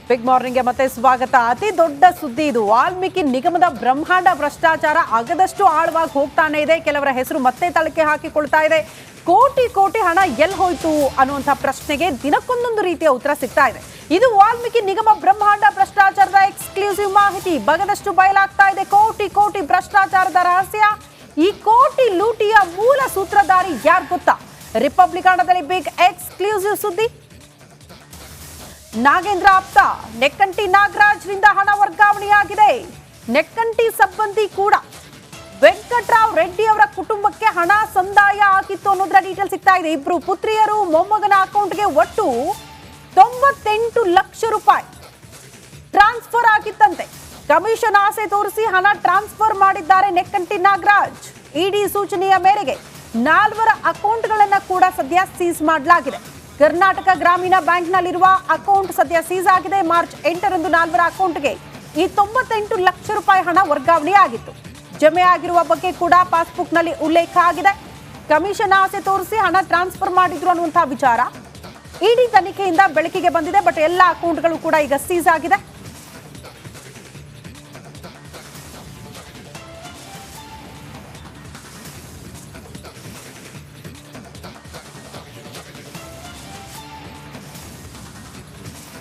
Big ಮಾರ್ನಿಂಗ್ಗೆ ಮತ್ತೆ ಸ್ವಾಗತ. ಅತಿ ದೊಡ್ಡ ಸುದ್ದಿ ಇದು. ವಾಲ್ಮೀಕಿ ನಿಗಮದ ಬ್ರಹ್ಮಾಂಡ ಭ್ರಷ್ಟಾಚಾರ ಆಗದಷ್ಟು ಆಳವಾಗಿ ಹೋಗ್ತಾನೆ ಇದೆ. ಕೆಲವರ ಹೆಸರು ಮತ್ತೆ ತಳಕೆ ಹಾಕಿಕೊಳ್ತಾ ಇದೆ. ಕೋಟಿ ಕೋಟಿ ಹಣ ಎಲ್ಲಿ ಹೋಯ್ತು ಅನ್ನುವಂಥ ಪ್ರಶ್ನೆಗೆ ದಿನಕ್ಕೊಂದೊಂದು ರೀತಿಯ ಉತ್ತರ ಸಿಗ್ತಾ ಇದೆ. ಇದು ವಾಲ್ಮೀಕಿ ನಿಗಮ ಬ್ರಹ್ಮಾಂಡ ಭ್ರಷ್ಟಾಚಾರದ ಎಕ್ಸ್ಕ್ಲೂಸಿವ್ ಮಾಹಿತಿ. ಬಗದಷ್ಟು ಬಯಲಾಗ್ತಾ ಇದೆ ಕೋಟಿ ಕೋಟಿ ಭ್ರಷ್ಟಾಚಾರದ ರಹಸ್ಯ. ಈ ಕೋಟಿ ಲೂಟಿಯ ಮೂಲ ಸೂತ್ರಧಾರಿ ಯಾರು ಗೊತ್ತಾ? ರಿಪಬ್ಲಿಕ್ ಕನ್ನಡದಲ್ಲಿ ಬಿಗ್ ಎಕ್ಸ್ಕ್ಲೂಸಿವ್ ಸುದ್ದಿ. ನಾಗೇಂದ್ರ ಆಪ್ತ ನೆಕ್ಕಂಟಿ ನಾಗರಾಜ್ರಿಂದ ಹಣ ವರ್ಗಾವಣೆಯಾಗಿದೆ. ನೆಕ್ಕಂಟಿ ಸಂಬಂಧಿ ಕೂಡ ವೆಂಕಟರಾವ್ ರೆಡ್ಡಿ ಅವರ ಕುಟುಂಬಕ್ಕೆ ಹಣ ಸಂದಾಯ ಆಗಿತ್ತು ಅನ್ನೋದರ ಡೀಟೇಲ್ ಸಿಗ್ತಾ ಇದೆ. ಇಬ್ರು ಪುತ್ರಿಯರು ಮೊಮ್ಮಗನ ಅಕೌಂಟ್ಗೆ ಒಟ್ಟು 98 ಲಕ್ಷ ರೂಪಾಯಿ ಟ್ರಾನ್ಸ್ಫರ್ ಆಗಿತ್ತಂತೆ. ಕಮಿಷನ್ ಆಸೆ ತೋರಿಸಿ ಹಣ ಟ್ರಾನ್ಸ್ಫರ್ ಮಾಡಿದ್ದಾರೆ ನೆಕ್ಕಂಟಿ ನಾಗರಾಜ್. ಇಡಿ ಸೂಚನೆಯ ಮೇರೆಗೆ 4 ಅಕೌಂಟ್ಗಳನ್ನ ಕೂಡ ಸದ್ಯ ಸೀಸ್ ಮಾಡಲಾಗಿದೆ. ಕರ್ನಾಟಕ ಗ್ರಾಮೀಣ ಬ್ಯಾಂಕ್ನಲ್ಲಿರುವ ಅಕೌಂಟ್ ಸದ್ಯ ಸೀಸ್ ಆಗಿದೆ. ಮಾರ್ಚ್ 8ರಂದು 4 ಅಕೌಂಟ್ಗೆ ಈ 98 ಲಕ್ಷ ರೂಪಾಯಿ ಹಣ ವರ್ಗಾವಣೆಯಾಗಿತ್ತು. ಜಮೆ ಆಗಿರುವ ಬಗ್ಗೆ ಕೂಡ ಪಾಸ್ಬುಕ್ನಲ್ಲಿ ಉಲ್ಲೇಖ ಆಗಿದೆ. ಕಮಿಷನ್ ಆಸೆ ತೋರಿಸಿ ಹಣ ಟ್ರಾನ್ಸ್ಫರ್ ಮಾಡಿದ್ರು ಅನ್ನುವಂತಹ ವಿಚಾರ ಇಡಿ ತನಿಖೆಯಿಂದ ಬೆಳಕಿಗೆ ಬಂದಿದೆ. ಬಟ್ ಎಲ್ಲ ಅಕೌಂಟ್ಗಳು ಕೂಡ ಈಗ ಸೀಸ್ ಆಗಿದೆ.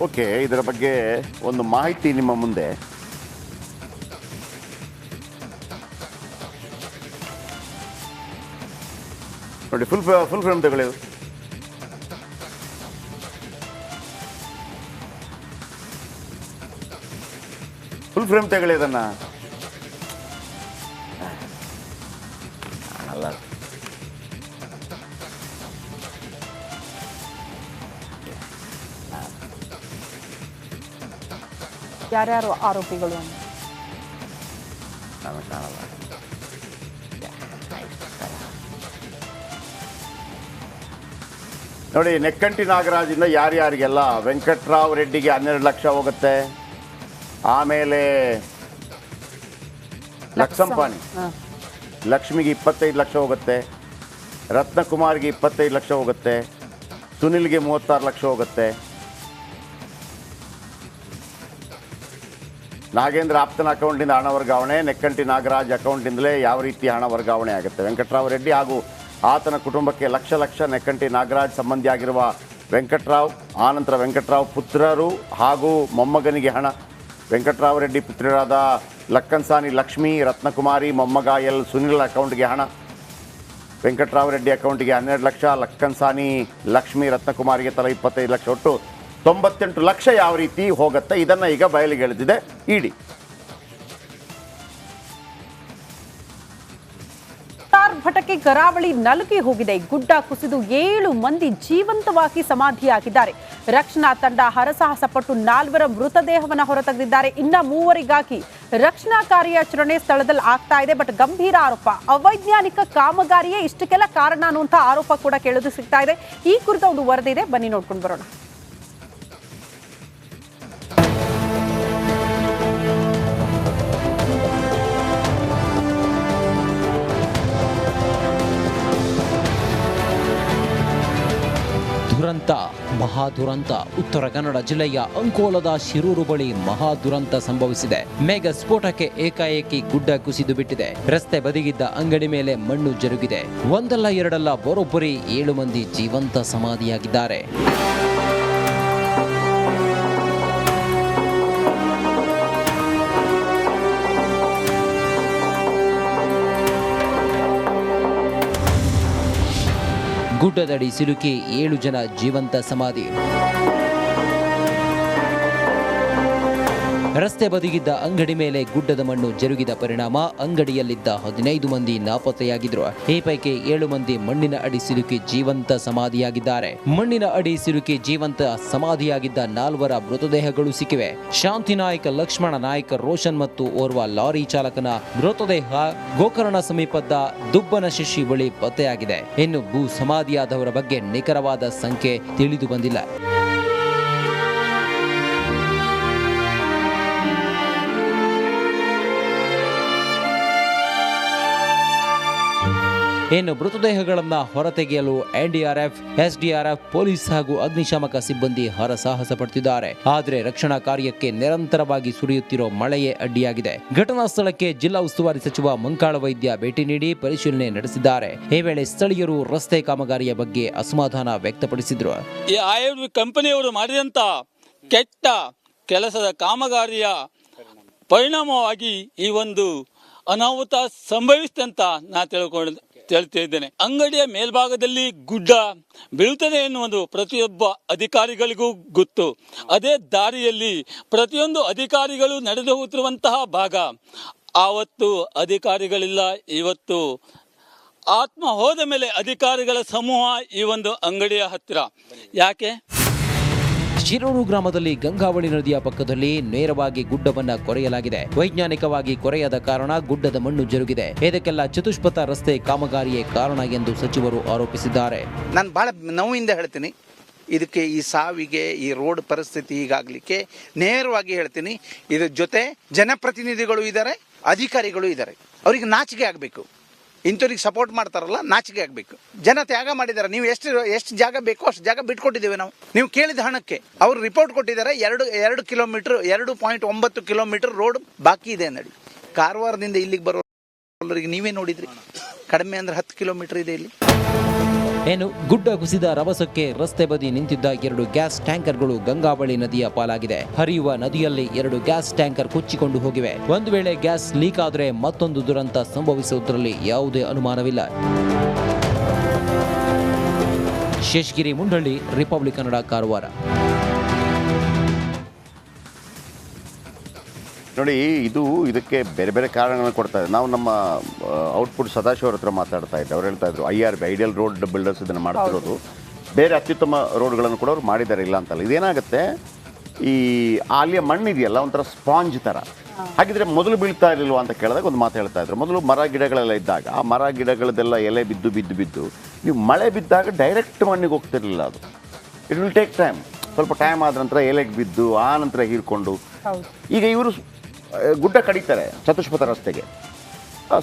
ಓಕೆ, ಇದರ ಬಗ್ಗೆ ಒಂದು ಮಾಹಿತಿ ನಿಮ್ಮ ಮುಂದೆ. ನೋಡಿ, ಫುಲ್ ಫ್ರೇಮ್ ತಗೊಳ್ಳಿ. ಫುಲ್ ಫ್ರೇಮ್ ತಗೊಳ್ಳಿ ಅದನ್ನ. ಅಲ್ಲ, ಯಾರ್ಯಾರು ಆರೋಪಿಗಳು ಅಂತ ನನಗೆ ಕಾಣಲ್ಲ. ನೋಡಿ, ನೆಕ್ಕಂಟಿ ನಾಗರಾಜಿಂದ ಯಾರ್ಯಾರಿಗೆಲ್ಲ ವೆಂಕಟರಾವ್ ರೆಡ್ಡಿಗೆ 12 ಲಕ್ಷ ಹೋಗುತ್ತೆ. ಆಮೇಲೆ ಲಕ್ಸಂಪಾನಿ ಲಕ್ಷ್ಮಿಗೆ 25 ಲಕ್ಷ ಹೋಗುತ್ತೆ. ರತ್ನಕುಮಾರ್ಗೆ 25 ಲಕ್ಷ ಹೋಗುತ್ತೆ. ಸುನಿಲ್ಗೆ 36 ಲಕ್ಷ ಹೋಗುತ್ತೆ. ನಾಗೇಂದ್ರ ಆಪ್ತನ ಅಕೌಂಟಿಂದ ಹಣ ವರ್ಗಾವಣೆ, ನೆಕ್ಕಂಟಿ ನಾಗರಾಜ್ ಅಕೌಂಟಿಂದಲೇ ಯಾವ ರೀತಿ ಹಣ ವರ್ಗಾವಣೆ ಆಗುತ್ತೆ. ವೆಂಕಟರಾವ್ ರೆಡ್ಡಿ ಹಾಗೂ ಆತನ ಕುಟುಂಬಕ್ಕೆ ಲಕ್ಷ ನೆಕ್ಕಂಟಿ ನಾಗರಾಜ್ ಸಂಬಂಧಿಯಾಗಿರುವ ವೆಂಕಟರಾವ್, ಆನಂತರ ವೆಂಕಟರಾವ್ ಪುತ್ರರು ಹಾಗೂ ಮೊಮ್ಮಗನಿಗೆ ಹಣ. ವೆಂಕಟರಾವ್ ರೆಡ್ಡಿ ಪುತ್ರರಾದ ಲಕ್ಕನ್ಸಾನಿ ಲಕ್ಷ್ಮಿ, ರತ್ನಕುಮಾರಿ, ಮೊಮ್ಮಗ ಸುನಿಲ್ ಅಕೌಂಟ್ಗೆ ಹಣ. ವೆಂಕಟರಾವ್ ರೆಡ್ಡಿ ಅಕೌಂಟಿಗೆ 12 ಲಕ್ಷ, ಲಕ್ಕನ್ಸಾನಿ ಲಕ್ಷ್ಮಿ, ರತ್ನಕುಮಾರಿಗೆ ತಲಾ 25 ಲಕ್ಷ, ಒಟ್ಟು 98 ಲಕ್ಷ ಯಾವ ರೀತಿ ಹೋಗುತ್ತೆ ಇದನ್ನು ಈಗ ಬಯಲಿಗೆ ಎಳೆದಿದೆ ಇಡಿ. ಭಟಕೆ ಕರಾವಳಿ ನಲುಗಿ ಹೋಗಿದೆ. ಗುಡ್ಡ ಕುಸಿದು 7 ಮಂದಿ ಜೀವಂತವಾಗಿ ಸಮಾಧಿಯಾಗಿದ್ದಾರೆ. ರಕ್ಷಣಾ ತಂಡ ಹರಸಾಹಸ ಪಟ್ಟು 4 ಮೃತದೇಹವನ್ನು ಹೊರತೆಗೆದಿದ್ದಾರೆ. ಇನ್ನ 3 ರಕ್ಷಣಾ ಕಾರ್ಯಾಚರಣೆ ಸ್ಥಳದಲ್ಲಿ ಆಗ್ತಾ ಇದೆ. ಬಟ್ ಗಂಭೀರ ಆರೋಪ, ಅವೈಜ್ಞಾನಿಕ ಕಾಮಗಾರಿಯೇ ಇಷ್ಟಕ್ಕೆಲ್ಲ ಕಾರಣ ಅನ್ನುವಂಥ ಆರೋಪ ಕೂಡ ಕೇಳೋದು ಸಿಗ್ತಾ ಇದೆ. ಈ ಕುರಿತ ಒಂದು ವರದಿ ಇದೆ, ಬನ್ನಿ ನೋಡ್ಕೊಂಡು ಬರೋಣ. ದುರಂತ, ಮಹಾದುರಂತ. ಉತ್ತರ ಕನ್ನಡ ಜಿಲ್ಲೆಯ ಅಂಕೋಲದ ಶಿರೂರು ಬಳಿ ಮಹಾದುರಂತ ಸಂಭವಿಸಿದೆ. ಮೇಘ ಸ್ಫೋಟಕ್ಕೆ ಏಕಾಏಕಿ ಗುಡ್ಡ ಕುಸಿದು ಬಿಟ್ಟಿದೆ. ರಸ್ತೆ ಬದಿಗಿದ್ದ ಅಂಗಡಿ ಮೇಲೆ ಮಣ್ಣು ಜರುಗಿದೆ. ಒಂದಲ್ಲ ಎರಡಲ್ಲ ಬರೋಬ್ಬರಿ 7 ಮಂದಿ ಜೀವಂತ ಸಮಾಧಿಯಾಗಿದ್ದಾರೆ. ಗುಡ್ಡದಡಿ ಸಿಲುಕಿ 7 ಜನ ಜೀವಂತ ಸಮಾಧಿ. ರಸ್ತೆ ಬದಿಗಿದ್ದ ಅಂಗಡಿ ಮೇಲೆ ಗುಡ್ಡದ ಮಣ್ಣು ಜರುಗಿದ ಪರಿಣಾಮ ಅಂಗಡಿಯಲ್ಲಿದ್ದ 15 ಮಂದಿ ನಾಪತ್ತೆಯಾಗಿದ್ರು. ಈ ಪೈಕಿ 7 ಮಂದಿ ಮಣ್ಣಿನ ಅಡಿ ಸಿಲುಕಿ ಜೀವಂತ ಸಮಾಧಿಯಾಗಿದ್ದಾರೆ. ಮಣ್ಣಿನ ಅಡಿ ಸಿಲುಕಿ ಜೀವಂತ ಸಮಾಧಿಯಾಗಿದ್ದ 4 ಮೃತದೇಹಗಳು ಸಿಕ್ಕಿವೆ. ಶಾಂತಿ ನಾಯ್ಕ, ಲಕ್ಷ್ಮಣ ನಾಯ್ಕ, ರೋಷನ್ ಮತ್ತು ಓರ್ವ ಲಾರಿ ಚಾಲಕನ ಮೃತದೇಹ ಗೋಕರ್ಣ ಸಮೀಪದ ದುಬ್ಬನಶಶಿ ಬಳಿ ಪತ್ತೆಯಾಗಿದೆ. ಇನ್ನು ಭೂ ಸಮಾಧಿಯಾದವರ ಬಗ್ಗೆ ನಿಖರವಾದ ಸಂಖ್ಯೆ ತಿಳಿದು ಬಂದಿಲ್ಲ. ಇನ್ನು ಮೃತದೇಹಗಳನ್ನ ಹೊರತೆಗೆಯಲು ಎನ್ಡಿಆರ್ಎಫ್, ಎಸ್ಡಿಆರ್ಎಫ್, ಪೊಲೀಸ್ ಹಾಗೂ ಅಗ್ನಿಶಾಮಕ ಸಿಬ್ಬಂದಿ ಹರಸಾಹಸ ಪಡುತ್ತಿದ್ದಾರೆ. ಆದರೆ ರಕ್ಷಣಾ ಕಾರ್ಯಕ್ಕೆ ನಿರಂತರವಾಗಿ ಸುರಿಯುತ್ತಿರೋ ಮಳೆಯೇ ಅಡ್ಡಿಯಾಗಿದೆ. ಘಟನಾ ಸ್ಥಳಕ್ಕೆ ಜಿಲ್ಲಾ ಉಸ್ತುವಾರಿ ಸಚಿವ ಮಂಕಾಳ ವೈದ್ಯ ಭೇಟಿ ನೀಡಿ ಪರಿಶೀಲನೆ ನಡೆಸಿದ್ದಾರೆ. ಈ ವೇಳೆ ಸ್ಥಳೀಯರು ರಸ್ತೆ ಕಾಮಗಾರಿಯ ಬಗ್ಗೆ ಅಸಮಾಧಾನ ವ್ಯಕ್ತಪಡಿಸಿದ್ರು. ಈ ಆಯುರ್ವೇದ ಕಂಪನಿಯವರು ಮಾಡಿದಂತ ಕೆಟ್ಟ ಕೆಲಸದ ಕಾಮಗಾರಿಯ ಪರಿಣಾಮವಾಗಿ ಈ ಒಂದು ಅನಾಹುತ ಸಂಭವಿಸಿದೆ ಅಂತ ನಾ ಹೇಳ್ತಿದ್ದೇನೆ. ಅಂಗಡಿಯ ಮೇಲ್ಭಾಗದಲ್ಲಿ ಗುಡ್ಡ ಬೀಳುತ್ತದೆ ಎನ್ನುವುದು ಪ್ರತಿಯೊಬ್ಬ ಅಧಿಕಾರಿಗಳಿಗೂ ಗೊತ್ತು. ಅದೇ ದಾರಿಯಲ್ಲಿ ಪ್ರತಿಯೊಂದು ಅಧಿಕಾರಿಗಳು ನಡೆದು ಹೋಗುತ್ತಿರುವಂತಹ ಭಾಗ. ಆವತ್ತು ಅಧಿಕಾರಿಗಳಿಲ್ಲ, ಇವತ್ತು ಆತ್ಮ ಹೋದ ಮೇಲೆ ಅಧಿಕಾರಿಗಳ ಸಮೂಹ ಈ ಒಂದು ಅಂಗಡಿಯ ಹತ್ತಿರ. ಯಾಕೆ? ಶಿರೂರು ಗ್ರಾಮದಲ್ಲಿ ಗಂಗಾವಳಿ ನದಿಯ ಪಕ್ಕದಲ್ಲಿ ನೇರವಾಗಿ ಗುಡ್ಡವನ್ನ ಕೊರೆಯಲಾಗಿದೆ. ವೈಜ್ಞಾನಿಕವಾಗಿ ಕೊರೆಯದ ಕಾರಣ ಗುಡ್ಡದ ಮಣ್ಣು ಜರುಗಿದೆ. ಇದಕ್ಕೆಲ್ಲ ಚತುಷ್ಪಥ ರಸ್ತೆ ಕಾಮಗಾರಿಯೇ ಕಾರಣ ಎಂದು ಸಚಿವರು ಆರೋಪಿಸಿದ್ದಾರೆ. ನಾನು ಬಹಳ ನೋವಿಂದ ಹೇಳ್ತೀನಿ, ಇದಕ್ಕೆ ಈ ಸಾವಿಗೆ ಈ ರೋಡ್ ಪರಿಸ್ಥಿತಿ ಹೀಗಾಗಲಿಕ್ಕೆ ನೇರವಾಗಿ ಹೇಳ್ತೀನಿ, ಇದ್ರ ಜೊತೆ ಜನಪ್ರತಿನಿಧಿಗಳು ಇದ್ದಾರೆ, ಅಧಿಕಾರಿಗಳು ಇದ್ದಾರೆ. ಅವರಿಗೆ ನಾಚಿಕೆ ಆಗಬೇಕು. ಇಂಥವ್ರಿಗೆ ಸಪೋರ್ಟ್ ಮಾಡ್ತಾರಲ್ಲ, ನಾಚಿಕೆ ಆಗಬೇಕು. ಜನ ತ್ಯಾಗ ಮಾಡಿದ್ದಾರೆ. ನೀವು ಎಷ್ಟು ಜಾಗ ಬೇಕೋ ಅಷ್ಟು ಜಾಗ ಬಿಟ್ಕೊಟ್ಟಿದ್ದೇವೆ ನಾವು. ನೀವು ಕೇಳಿದ ಹಣಕ್ಕೆ ಅವರು ರಿಪೋರ್ಟ್ ಕೊಟ್ಟಿದ್ದಾರೆ. 2 ಕಿಲೋಮೀಟರ್ 2.9 ಕಿಲೋಮೀಟರ್ ರೋಡ್ ಬಾಕಿ ಇದೆ ನಡಿ. ಕಾರವಾರದಿಂದ ಇಲ್ಲಿಗೆ ಬರೋರಿಗೆ ನೀವೇ ನೋಡಿದ್ರಿ, ಕಡಿಮೆ ಅಂದ್ರೆ 10 ಕಿಲೋಮೀಟರ್ ಇದೆ ಇಲ್ಲಿ. ಏನು ಗುಡ್ಡ ಕುಸಿದ ರಭಸಕ್ಕೆ ರಸ್ತೆ ಬದಿ ನಿಂತಿದ್ದ 2 ಗ್ಯಾಸ್ ಟ್ಯಾಂಕರ್ಗಳು ಗಂಗಾವಳಿ ನದಿಯ ಪಾಲಾಗಿದೆ. ಹರಿಯುವ ನದಿಯಲ್ಲಿ 2 ಗ್ಯಾಸ್ ಟ್ಯಾಂಕರ್ ಕೊಚ್ಚಿಕೊಂಡು ಹೋಗಿವೆ. ಒಂದು ವೇಳೆ ಗ್ಯಾಸ್ ಲೀಕ್ ಆದರೆ ಮತ್ತೊಂದು ದುರಂತ ಸಂಭವಿಸುವುದರಲ್ಲಿ ಯಾವುದೇ ಅನುಮಾನವಿಲ್ಲ. ಶೇಷಗಿರಿ ಮುಂಡಳ್ಳಿ, ರಿಪಬ್ಲಿಕ್ ಕನ್ನಡ, ಕಾರವಾರ. ನೋಡಿ, ಇದಕ್ಕೆ ಬೇರೆ ಬೇರೆ ಕಾರಣಗಳನ್ನು ಕೊಡ್ತಾ ಇದೆ. ನಾವು ನಮ್ಮ ಔಟ್ಪುಟ್ ಸದಾಶಿವ ಅವ್ರ ಹತ್ರ ಮಾತಾಡ್ತಾ ಇದ್ದೆ. ಅವ್ರು ಹೇಳ್ತಾ ಇದ್ರು IRB ಐಡಿಯಲ್ ರೋಡ್ ಬಿಲ್ಡರ್ಸ್ ಇದನ್ನು ಮಾಡ್ತಿರೋದು. ಬೇರೆ ಅತ್ಯುತ್ತಮ ರೋಡ್ಗಳನ್ನು ಕೂಡ ಅವ್ರು ಮಾಡಿದ್ದಾರೆ, ಇಲ್ಲ ಅಂತಲ್ಲ. ಇದೇನಾಗುತ್ತೆ, ಈ ಅಲ್ಲಿಯ ಮಣ್ಣಿದೆಯಲ್ಲ ಒಂಥರ ಸ್ಪಾಂಜ್ ಥರ. ಹಾಗಿದ್ರೆ ಮೊದಲು ಬೀಳ್ತಾ ಇರಲಿಲ್ವಾ ಅಂತ ಕೇಳಿದಾಗ ಒಂದು ಮಾತು ಹೇಳ್ತಾ ಇದ್ರು. ಮೊದಲು ಮರ ಗಿಡಗಳೆಲ್ಲ ಇದ್ದಾಗ ಆ ಮರ ಗಿಡಗಳದೆಲ್ಲ ಎಲೆ ಬಿದ್ದು ನೀವು ಮಳೆ ಬಿದ್ದಾಗ ಡೈರೆಕ್ಟ್ ಮಣ್ಣಿಗೆ ಹೋಗ್ತಿರ್ಲಿಲ್ಲ. ಅದು ಇಟ್ ವಿಲ್ ಟೇಕ್ ಟೈಮ್. ಸ್ವಲ್ಪ ಟೈಮ್ ಆದ ನಂತರ ಎಲೆಗೆ ಬಿದ್ದು ಆ ನಂತರ ಹೀರ್ಕೊಂಡು. ಈಗ ಇವರು ಗುಡ್ಡ ಕಡಿತಾರೆ ಚತುಷ್ಪಥ ರಸ್ತೆಗೆ,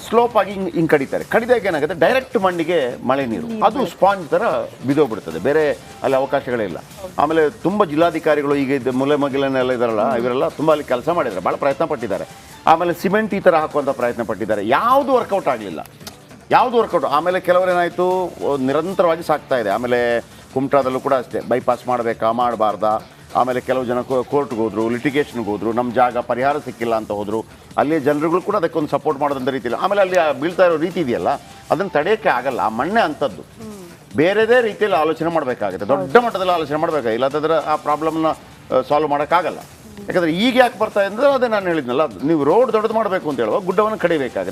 ಸ್ಲೋಪ್ ಆಗಿ ಹಿಂಗೆ ಕಡಿದಾಗ ಏನಾಗುತ್ತೆ, ಡೈರೆಕ್ಟ್ ಮಣ್ಣಿಗೆ ಮಳೆ ನೀರು ಅದು ಸ್ಪಾಂಜ್ ಥರ ಬಿದ್ದೋಗ್ಬಿಡ್ತದೆ. ಬೇರೆ ಅಲ್ಲಿ ಅವಕಾಶಗಳೇ ಇಲ್ಲ. ಆಮೇಲೆ ತುಂಬ ಜಿಲ್ಲಾಧಿಕಾರಿಗಳು ಈಗ ಮೂಲೆ ಮಗಿಲನ್ನೆಲ್ಲ ಇದಾರಲ್ಲ, ಇವರೆಲ್ಲ ತುಂಬ ಅಲ್ಲಿ ಕೆಲಸ ಮಾಡಿದ್ದಾರೆ, ಭಾಳ ಪ್ರಯತ್ನ ಪಟ್ಟಿದ್ದಾರೆ. ಆಮೇಲೆ ಸಿಮೆಂಟ್ ಈ ಥರ ಹಾಕುವಂಥ ಪ್ರಯತ್ನ ಪಟ್ಟಿದ್ದಾರೆ. ಯಾವುದು ವರ್ಕೌಟ್ ಆಗಲಿಲ್ಲ. ಆಮೇಲೆ ಕೆಲವರೇನಾಯಿತು, ನಿರಂತರವಾಗಿ ಸಾಕ್ತಾ ಇದೆ. ಆಮೇಲೆ ಕುಮಟಾದಲ್ಲೂ ಕೂಡ ಅಷ್ಟೇ, ಬೈಪಾಸ್ ಮಾಡಬೇಕಾ ಮಾಡಬಾರ್ದಾ. ಆಮೇಲೆ ಕೆಲವು ಜನ ಕೋರ್ಟ್ಗೆ ಹೋದ್ರು, ಲಿಟಿಗೇಷನ್ಗೆ ಹೋದ್ರು, ನಮ್ಮ ಜಾಗ ಪರಿಹಾರ ಸಿಕ್ಕಿಲ್ಲ ಅಂತ ಹೋದರು. ಅಲ್ಲಿ ಜನರುಗಳು ಕೂಡ ಅದಕ್ಕೊಂದು ಸಪೋರ್ಟ್ ಮಾಡೋದಂಥ ರೀತಿಯಲ್ಲಿ. ಆಮೇಲೆ ಅಲ್ಲಿ ಬೀಳ್ತಾ ಇರೋ ರೀತಿ ಇದೆಯಲ್ಲ, ಅದನ್ನು ತಡೆಯೋಕ್ಕೆ ಆಗಲ್ಲ. ಆ ಮಣ್ಣೆ ಅಂಥದ್ದು. ಬೇರೆದೇ ರೀತಿಯಲ್ಲಿ ಆಲೋಚನೆ ಮಾಡಬೇಕಾಗುತ್ತೆ, ದೊಡ್ಡ ಮಟ್ಟದಲ್ಲಿ ಆಲೋಚನೆ ಮಾಡಬೇಕಾಗಿಲ್ಲ. ಇಲ್ಲದಾದ್ರೆ ಆ ಪ್ರಾಬ್ಲಮ್ನ ಸಾಲ್ವ್ ಮಾಡೋಕ್ಕಾಗಲ್ಲ. ಯಾಕಂದರೆ ಈಗ ಯಾಕೆ ಬರ್ತಾ ಅಂದರೆ ಅದೇ ನಾನು ಹೇಳಿದ್ನಲ್ಲ, ನೀವು ರೋಡ್ ದೊಡ್ಡದು ಮಾಡಬೇಕು ಅಂತ ಹೇಳುವಾಗ ಗುಡ್ಡವನ್ನು ಕಡಿಬೇಕಾಗುತ್ತೆ.